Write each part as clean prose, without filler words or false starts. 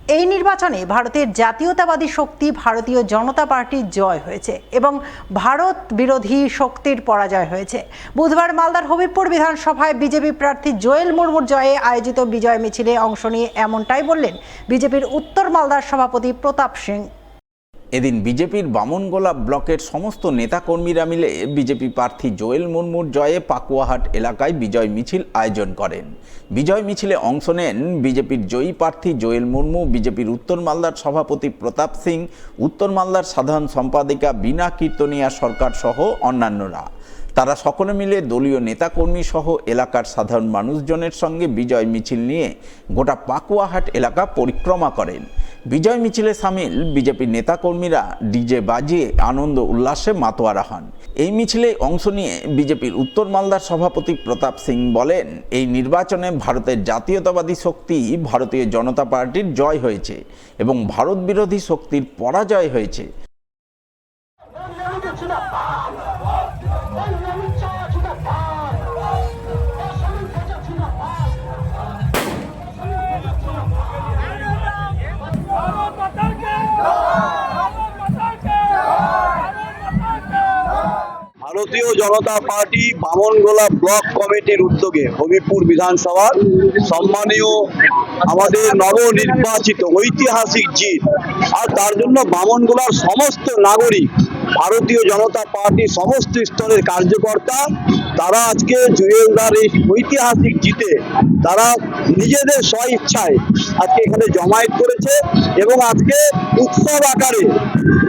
এই নির্বাচনে ভারতের জাতীয়তাবাদী শক্তি ভারতীয় জনতা পার্টির জয় হয়েছে এবং ভারত বিরোধী শক্তির পরাজয় হয়েছে। বুধবার মালদার হবিবপুর বিধানসভায় বিজেপি প্রার্থী জোয়েল মুর্মুর জয়ে আয়োজিত বিজয় মিছিলে অংশ নিয়ে এমনটাই বললেন বিজেপির উত্তর মালদার সভাপতি প্রতাপ সিং। এদিন বিজেপির বামনগোলা ব্লকের সমস্ত নেতাকর্মীরা মিলে বিজেপি প্রার্থী জোয়েল মুর্মুর জয়ে পাকুয়াহাট এলাকায় বিজয় মিছিল আয়োজন করেন। বিজয় মিছিলে অংশ নেন বিজেপির জয়ী প্রার্থী জোয়েল মুর্মু, বিজেপির উত্তর মালদার সভাপতি প্রতাপ সিং, উত্তর মালদার সাধারণ সম্পাদিকা বীণা কীর্তনিয়া সরকার সহ অন্যান্যরা। তারা সকলে মিলে দলীয় নেতাকর্মী সহ এলাকার সাধারণ মানুষজনের সঙ্গে বিজয় মিছিল নিয়ে গোটা পাকুয়াহাট এলাকা পরিক্রমা করেন। বিজয় মিছিলে সামিল বিজেপির নেতাকর্মীরা ডিজে বাজিয়ে আনন্দ উল্লাসে মাতোয়ারা হন। এই মিছিলে অংশ নিয়ে বিজেপির উত্তর মালদার সভাপতি প্রতাপ সিং বলেন, এই নির্বাচনে ভারতের জাতীয়তাবাদী শক্তি ভারতীয় জনতা পার্টির জয় হয়েছে এবং ভারত বিরোধী শক্তির পরাজয় হয়েছে। ভারতীয় জনতা পার্টি বামনগোলা ব্লক কমিটির উদ্যোগে হবিবপুর বিধানসভার সম্মানীয় আমাদের নবনির্বাচিত ঐতিহাসিক জিত, আর তার জন্য বামনগোলার সমস্ত নাগরিক, ভারতীয় জনতা পার্টির সমস্ত স্তরের কার্যকর্তা, তারা আজকে জুয়েলদার এই ঐতিহাসিক জিতে তারা নিজেদের স্বইচ্ছায় আজকে এখানে জমায়েত করেছে এবং আজকে উৎসব আকারে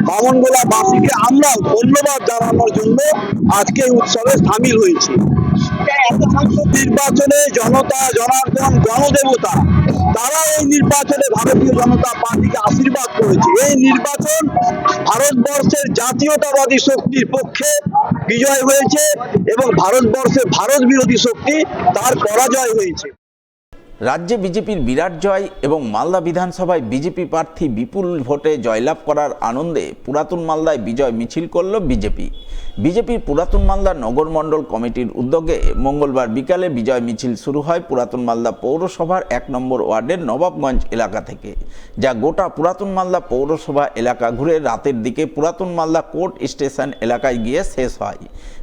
বামনগোলাবাসীকে আমরা ধন্যবাদ জানানোর জন্য আজকে উৎসবে সামিল হয়েছি। নির্বাচনে জনতা জনার্দন গণদেবতা তারা এই নির্বাচনে ভারতীয় জনতা পার্টিকে আশীর্বাদ করেছে। এই নির্বাচন ভারতবর্ষের জাতীয়তাবাদী শক্তির পক্ষে বিজয় হয়েছে এবং ভারতবর্ষের ভারত বিরোধী শক্তি তার পরাজয় হয়েছে। রাজ্যে বিজেপির বিরাট জয় এবং মালদা বিধানসভায় বিজেপি প্রার্থী বিপুল ভোটে জয়লাভ করার আনন্দে পুরাতন মালদায় বিজয় মিছিল করল বিজেপি। বিজেপির পুরাতন মালদা নগর মণ্ডল কমিটির উদ্যোগে মঙ্গলবার বিকালে বিজয় মিছিল শুরু হয় পুরাতন মালদা পৌরসভার 1 নম্বর ওয়ার্ডের নবাবগঞ্জ এলাকা থেকে, যা গোটা পুরাতন মালদা পৌরসভা এলাকা ঘুরে রাতের দিকে পুরাতন মালদা কোর্ট স্টেশন এলাকায় গিয়ে শেষ হয়।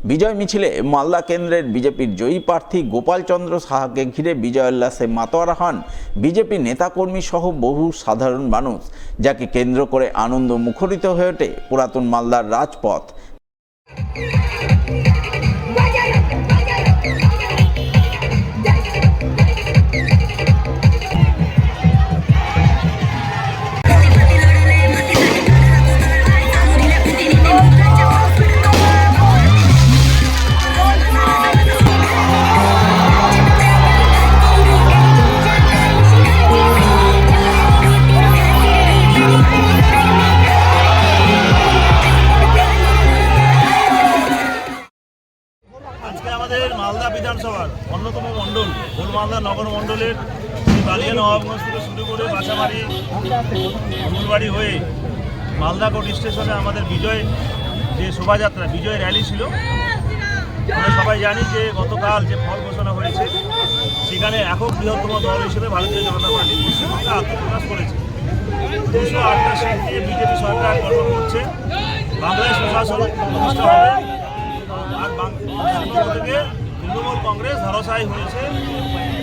বিজয় মিছিলে মালদা কেন্দ্রের বিজেপির জয়ী প্রার্থী গোপাল চন্দ্র সাহাকে ঘিরে বিজয় উল্লাসে মাতোয়ারা হন বিজেপি নেতাকর্মী সহ বহু সাধারণ মানুষ, যাকে কেন্দ্র করে আনন্দ মুখরিত হয়ে ওঠে পুরাতন মালদার রাজপথ। মালদা বিধানসভার অন্যতম মণ্ডল মালদা নগর মণ্ডলের বালিয়া নবাবগঞ্জ থেকে শুরু করে বাছাবাড়ি ফুলবাড়ি হয়ে মালদা কোর্ট স্টেশনে আমাদের বিজয় যে শোভাযাত্রা, বিজয় র্যালি ছিল। আমরা সবাই জানি যে গতকাল যে ফল ঘোষণা হয়েছে সেখানে একক বৃহত্তম দল হিসেবে ভারতীয় জনতা পার্টি পশ্চিমবঙ্গে আত্মপ্রকাশ করেছে। 208টা সিট নিয়ে বিজেপি সরকার গঠন করছে, বাংলায় সুশাসন প্রতিষ্ঠা হবে, আর থেকে তৃণমূল কংগ্রেস ধরাশায়ী হয়েছে।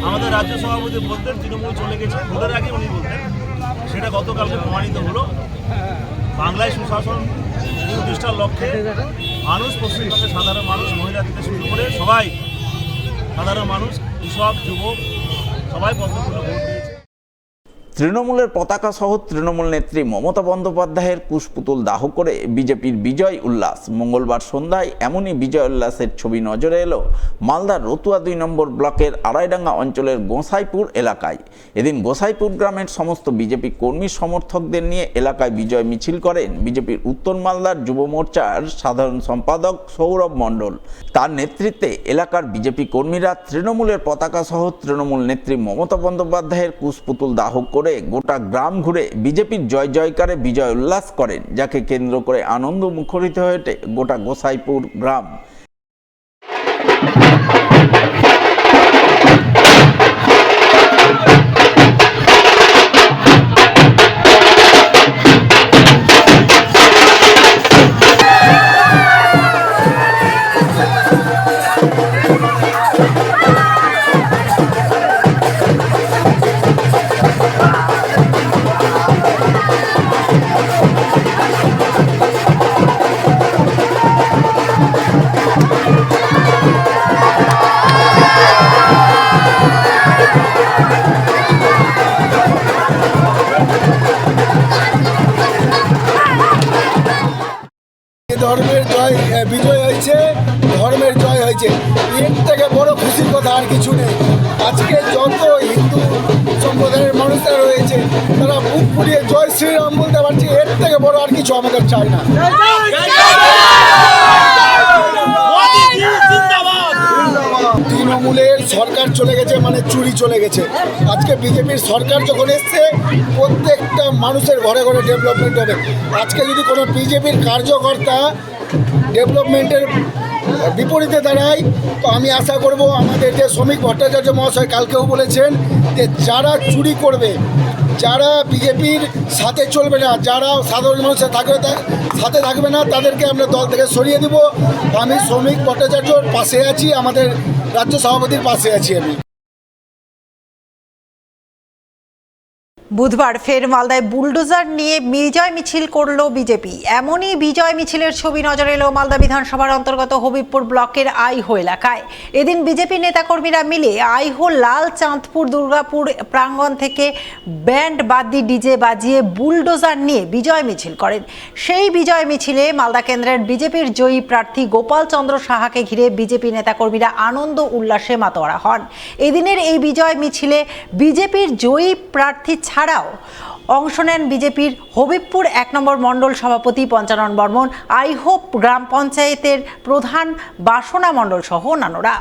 আমাদের রাজ্য সভাপতি বলতেন তৃণমূল চলে গেছে, ভোটের আগে উনি বলতেন, সেটা গতকালকে প্রমাণিত হলো। বাংলায় সুশাসন প্রতিষ্ঠার লক্ষ্যে মানুষ, পশ্চিমবঙ্গের সাধারণ মানুষ, মহিলা থেকে শুরু করে সবাই, সাধারণ মানুষ, কৃষক, যুবক সবাই পদ্মফুলে ভোট দিয়েছে। তৃণমূলের পতাকা সহ তৃণমূল নেত্রী মমতা বন্দ্যোপাধ্যায়ের কুশপুতুল দাহ করে বিজেপির বিজয় উল্লাস। মঙ্গলবার সন্ধ্যায় এমনই বিজয় উল্লাসের ছবি নজরে এলো মালদার রতুয়া 2 নম্বর ব্লকের আড়াইডাঙ্গা অঞ্চলের গোসাইপুর এলাকায়। এদিন গোসাইপুর গ্রামের সমস্ত বিজেপি কর্মী সমর্থকদের নিয়ে এলাকায় বিজয় মিছিল করেন বিজেপির উত্তর মালদার যুব মোর্চার সাধারণ সম্পাদক সৌরভ মণ্ডল। তার নেতৃত্বে এলাকার বিজেপি কর্মীরা তৃণমূলের পতাকা সহ তৃণমূল নেত্রী মমতা বন্দ্যোপাধ্যায়ের কুশপুতুল দাহ করে গোটা গ্রাম ঘুরে বিজেপির জয় জয়কারে বিজয় উল্লাস করেন, যাকে কেন্দ্র করে আনন্দ মুখরিত হয়ে ওঠে গোটা গোসাইপুর গ্রাম। আমরা বুক ফুলিয়ে জয় শ্রীরাম বলতে পারছি, এর থেকে বড় আর কিছু আমাদের চাই না। তৃণমূলের সরকার চলে গেছে মানে চুরি চলে গেছে। আজকে বিজেপির সরকার যখন এসছে প্রত্যেকটা মানুষের ঘরে ঘরে ডেভেলপমেন্ট হবে। আজকে যদি কোনো বিজেপির কার্যকর্তা ডেভেলপমেন্টের বিপরীতে দাঁড়ায়, তো আমি আশা করব আমাদের যে শ্রমিক ভট্টাচার্য মহাশয় কালকেও বলেছেন যে যারা চুরি করবে, যারা বিজেপির সাথে চলবে না, যারা সাধারণ মানুষের সাথে থাকবে না, তাদেরকে আমরা দল থেকে সরিয়ে দেব। আমি শ্রমিক ভট্টাচার্যর পাশে আছি, আমাদের রাজ্য সভাপতির পাশে আছি আমি। বুধবার ফের মালদায় বুলডোজার নিয়ে বিজয় মিছিল করল বিজেপি। এমনই বিজয় মিছিলের ছবি নজরে এলো মালদা বিধানসভার অন্তর্গত হবিবপুর ব্লকের আইহো এলাকায়। এদিন বিজেপি নেতাকর্মীরা মিলে আইহো লাল চাঁদপুর দুর্গাপুর প্রাঙ্গণ থেকে ব্যান্ড বাদ্যি ডিজে বাজিয়ে বুলডোজার নিয়ে বিজয় মিছিল করেন। সেই বিজয় মিছিলে মালদা কেন্দ্রের বিজেপির জয়ী প্রার্থী গোপাল চন্দ্র সাহাকে ঘিরে বিজেপি নেতাকর্মীরা আনন্দ উল্লাসে মাতোয়ারা হন। এদিনের এই বিজয় মিছিলে বিজেপির জয়ী প্রার্থী ছাড়াও অংশ নেন বিজেপির হবিবপুর 1 নম্বর মণ্ডল সভাপতি পঞ্চানন বর্মন, আইহো গ্রাম পঞ্চায়েতের প্রধান বাসনা মণ্ডল সহ অন্যান্যরা।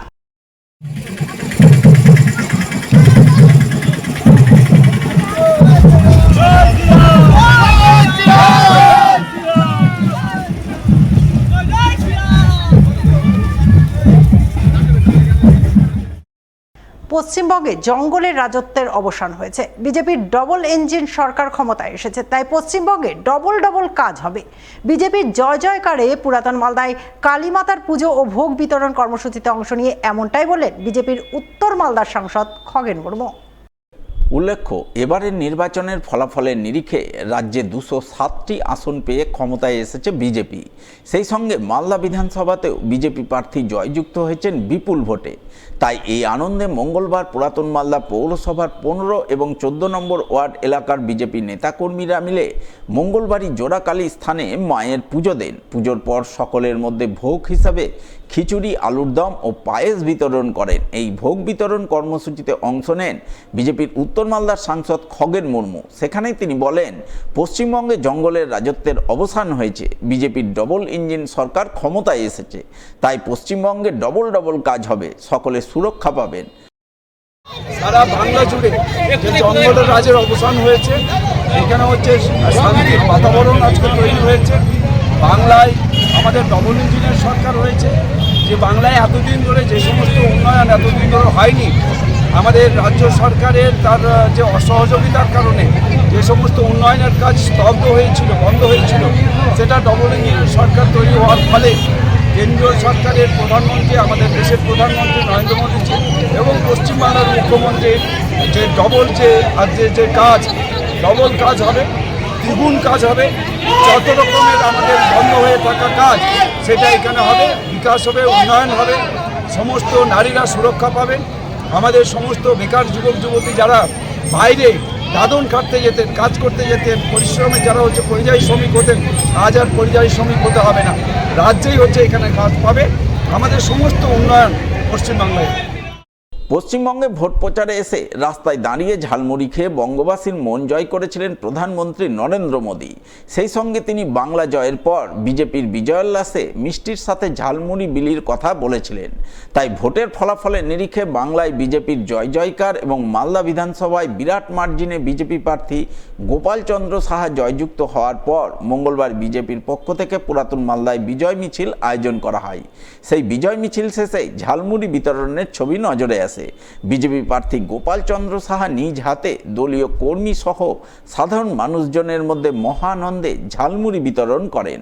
পশ্চিমবঙ্গে জঙ্গলের রাজত্বের অবসান হয়েছে। বিজেপির ডবল ইঞ্জিন সরকার ক্ষমতায় এসেছে, তাই পশ্চিমবঙ্গে ডবল কাজ হবে। বিজেপির জয় জয়কারে পুরাতন মালদায় কালীমাতার পুজো ও ভোগ বিতরণ কর্মসূচিতে অংশ নিয়ে এমনটাই বললেন বিজেপির উত্তর মালদার সাংসদ খগেন মুর্মু। উল্লেখ্য, এবারের নির্বাচনের ফলাফলের নিরিখে রাজ্যে 207টি আসন পেয়ে ক্ষমতায় এসেছে বিজেপি। সেই সঙ্গে মালদা বিধানসভাতেও বিজেপি প্রার্থী জয়যুক্ত হয়েছেন বিপুল ভোটে। তাই এই আনন্দে মঙ্গলবার পুরাতন মালদা পৌরসভার 15 এবং 14 নম্বর ওয়ার্ড এলাকার বিজেপি নেতাকর্মীরা মিলে মঙ্গলবারই জোড়াকালী স্থানে মায়ের পুজো দেন। পুজোর পর সকলের মধ্যে ভোগ হিসাবে খিচুড়ি, আলুর দম ও পায়েস বিতরণ করেন। এই ভোগ বিতরণ কর্মসূচিতে অংশ নেন বিজেপির উত্তর মালদার সাংসদ খগেন মুর্মু। সেখানেই তিনি বলেন, পশ্চিমবঙ্গে জঙ্গলের রাজত্বের অবসান হয়েছে, বিজেপির ডবল ইঞ্জিন সরকার ক্ষমতায় এসেছে, তাই পশ্চিমবঙ্গে ডবল কাজ হবে, সকলে সুরক্ষা পাবেন। সারা বাংলা জুড়ে যে জঙ্গলের রাজের অবসান হয়েছে, এখানে হচ্ছে শান্তির বাতাবরণ আজকে তৈরি হয়েছে। বাংলায় আমাদের ডবল ইঞ্জিনের সরকার হয়েছে। যে বাংলায় এতদিন ধরে যে সমস্ত উন্নয়ন এতদিন ধরে হয়নি, আমাদের রাজ্য সরকারের তার যে অসহযোগিতার কারণে যে সমস্ত উন্নয়নের কাজ স্তব্ধ হয়েছিল, বন্ধ হয়েছিল, সেটা ডবল ইঞ্জিনের সরকার তৈরি হওয়ার ফলে কেন্দ্রীয় সরকারের প্রধানমন্ত্রী, আমাদের দেশের প্রধানমন্ত্রী নরেন্দ্র মোদীজি এবং পশ্চিমবাংলার মুখ্যমন্ত্রীর যে ডবল কাজ হবে, দ্বিগুণ কাজ হবে। যত রকমের আমাদের বন্ধ হয়ে থাকা কাজ সেটা এখানে হবে, বিকাশ হবে, উন্নয়ন হবে, সমস্ত নারীরা সুরক্ষা পাবেন। আমাদের সমস্ত বেকার যুবক যুবতী যারা বাইরে দাদন কাটতে যেতেন, কাজ করতে যেতেন, পরিশ্রমে যারা হচ্ছে পরিযায়ী শ্রমিক হতেন, আজ আর পরিযায়ী শ্রমিক হতে হবে না, রাজ্যেই হচ্ছে এখানে কাজ পাবে। আমাদের সমস্ত উন্নয়ন পশ্চিমবাংলায়। পশ্চিমবঙ্গে ভোট প্রচারে এসে রাস্তায় দাঁড়িয়ে ঝালমুড়ি খেয়ে বঙ্গবাসীর মন জয় করেছিলেন প্রধানমন্ত্রী নরেন্দ্র মোদী। সেই সঙ্গে তিনি বাংলা জয়ের পর বিজেপির বিজয়োল্লাসে মিষ্টির সাথে ঝালমুড়ি বিলির কথা বলেছিলেন। তাই ভোটের ফলাফলের নিরিখে বাংলায় বিজেপির জয় জয়কার এবং মালদা বিধানসভায় বিরাট মার্জিনে বিজেপি প্রার্থী গোপাল চন্দ্র সাহা জয়যুক্ত হওয়ার পর মঙ্গলবার বিজেপির পক্ষ থেকে পুরাতন মালদায় বিজয় মিছিল আয়োজন করা হয়। সেই বিজয় মিছিল শেষে ঝালমুড়ি বিতরণের ছবি নজরে আসে। বিজেপি প্রার্থী গোপাল চন্দ্র সাহা নিজ হাতে দলীয় কর্মী সহ সাধারণ মানুষজনের মধ্যে মহানন্দে ঝালমুড়ি বিতরণ করেন।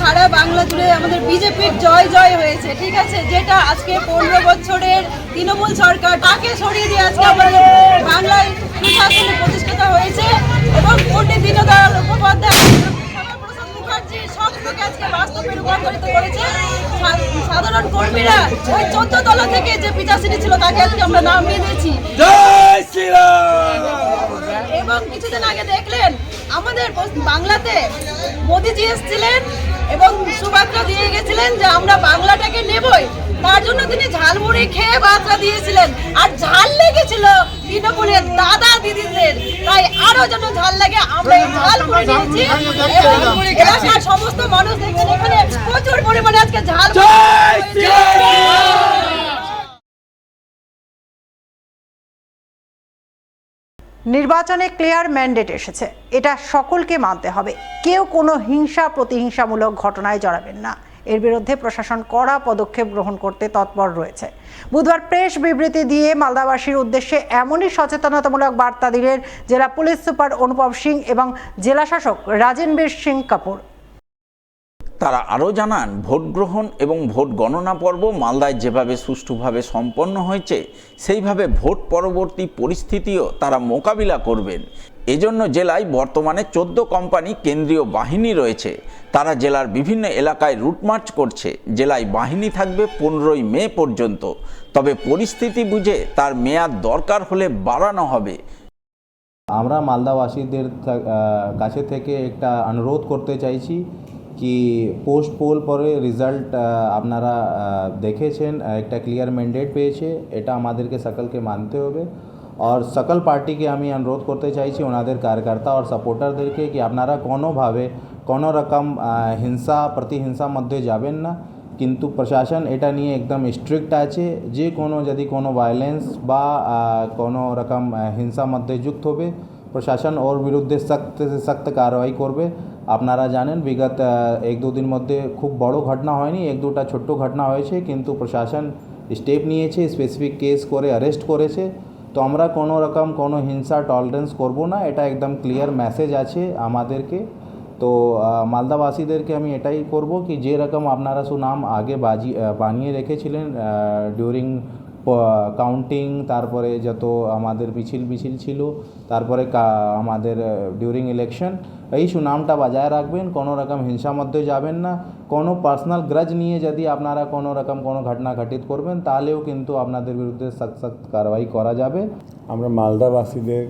সারা বাংলা জুড়ে আমাদের বিজেপির জয় হয়েছে, ঠিক আছে। যেটা আজকে 15 বছরের তৃণমূল সরকার, তাকে সরিয়ে দিয়ে আজকে আমাদের বাংলায় সুশাসনে প্রতিষ্ঠিত হয়েছে এবং পণ্ডিত দীনদয়াল উপাধ্যায়, শ্যামাপ্রসাদ মুখার্জি যে স্বপ্নকে আজকে বাস্তবে রূপান্তরিত করেছে। সাধারণ কর্মীরা ওই 14 তলা থেকে যে পিতাশ্রী ছিল তাকে আজকে আমরা নামিয়ে দিয়েছি। এবং কিছুদিন আগে দেখলেন আমাদের বাংলাতে মোদিজি এসেছিলেন এবং সুবার্তা দিয়ে গেছিলেন যে আমরা বাংলাটাকে নেবই। তার জন্য তিনি ঝালমুড়ি খেয়ে বার্তা দিয়েছিলেন, আর ঝাল লেগেছিল তৃণমূলের দাদা দিদিদের, তাই আরো যেন ঝাল লাগে আমরা এই ঝালমুড়ি দিয়েছি। এবং এলাকার সমস্ত মানুষ দেখছেন এখানে প্রচুর পরিমাণে আজকে ঝাল। নির্বাচনে ক্লিয়ার ম্যান্ডেট এসেছে, এটা সকলকে মানতে হবে। কেউ কোনো হিংসা প্রতিহিংসামূলক ঘটনায় জড়াবেন না। এর বিরুদ্ধে প্রশাসন কড়া পদক্ষেপ গ্রহণ করতে তৎপর রয়েছে। বুধবার প্রেস বিবৃতি দিয়ে মালদাবাসীর উদ্দেশ্যে এমনই সচেতনতামূলক বার্তা দিলেন জেলা পুলিশ সুপার অনুপম সিং এবং জেলা শাসক রাজেনবীর সিং কাপুর। তারা আরও জানান, ভোট গ্রহণ এবং ভোট গণনা পর্ব মালদায় যেভাবে সুষ্ঠুভাবে সম্পন্ন হয়েছে সেইভাবে ভোট পরবর্তী পরিস্থিতিও তারা মোকাবিলা করবেন। এজন্য জেলায় বর্তমানে 14 কোম্পানি কেন্দ্রীয় বাহিনী রয়েছে। তারা জেলার বিভিন্ন এলাকায় রুটমার্চ করছে। জেলায় বাহিনী থাকবে 15ই মে পর্যন্ত, তবে পরিস্থিতি বুঝে তার মেয়াদ দরকার হলে বাড়ানো হবে। আমরা মালদাবাসীদের কাছে থেকে একটা অনুরোধ করতে চাইছি কি পোস্ট পোল পরে রেজাল্ট আপনারা দেখেছেন, একটা ক্লিয়ার ম্যান্ডেট পেয়েছে, এটা আমাদেরকে সকলকে মানতে হবে। আর সকল পার্টিকে আমি অনুরোধ করতে চাইছি ওনাদের কার্যকর্তা আর সাপোর্টারদেরকে কি আপনারা কোনোভাবে কোনো রকম হিংসা প্রতিহিংসা মধ্যে যাবেন না। কিন্তু প্রশাসন এটা নিয়ে একদম স্ট্রিক্ট আছে, যে কোনো যদি কোনো ভায়োলেন্স বা কোনো রকম হিংসা মধ্যে যুক্ত হবে প্রশাসন ওর বিরুদ্ধে সख्त से सख्त কারবাই করবে। আপনারা জানেন বিগত 1-2 দিন মধ্যে খুব বড় ঘটনা হয়নি, 1-2টা ছোট্ট ঘটনা হয়েছে, কিন্তু প্রশাসন স্টেপ নিয়েছে, স্পেসিফিক কেস করে অ্যারেস্ট করেছে। তো আমরা কোনো রকম কোনো হিংসা টলারেন্স করব না, এটা একদম ক্লিয়ার মেসেজ আছে আমাদেরকে। তো মালদাবাসীদেরকে আমি এটাই করব কি যে রকম আপনারা সুনাম আগে বানিয়ে রেখেছিলেন ডিউরিং কাউন্টিং, তারপরে যত আমাদের মিছিল ছিল, তারপরে আমাদের ডিউরিং ইলেকশন, এই সুনামটা বজায় রাখবেন। কোনো রকম হিংসা মধ্যে যাবেন না। কোনো পার্সোনাল গ্রাজ নিয়ে যদি আপনারা কোনো রকম কোনো ঘটনা ঘটিত করবেন তাহলেও কিন্তু আপনাদের বিরুদ্ধে সख्त কারবাই করা যাবে। আমরা মালদাবাসীদের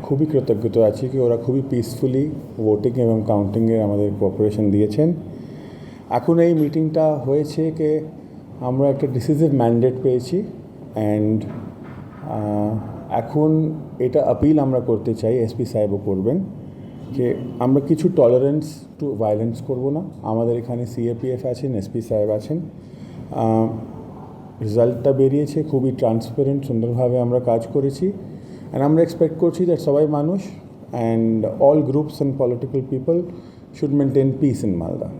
খুবই কৃতজ্ঞ আছি কি ওরা খুবই পিসফুলি ভোটিং এবং কাউন্টিংয়ে আমাদের কোঅপারেশন দিয়েছেন। এখন এই মিটিংটা হয়েছে কি আমরা একটা ডিসিসিভ ম্যান্ডেট পেয়েছি, অ্যান্ড এখন এটা আপিল আমরা করতে চাই, এসপি সাহেবও করবেন, যে আমরা কিছু টলারেন্স টু ভায়োলেন্স করব না। আমাদের এখানে সিএপিএফ আছেন, এসপি সাহেব আছেন। রেজাল্টটা বেরিয়েছে, খুবই ট্রান্সপারেন্ট, সুন্দরভাবে আমরা কাজ করেছি, অ্যান্ড আমরা এক্সপেক্ট করছি যে সবাই মানুষ and all groups and political people should maintain piece in Malda.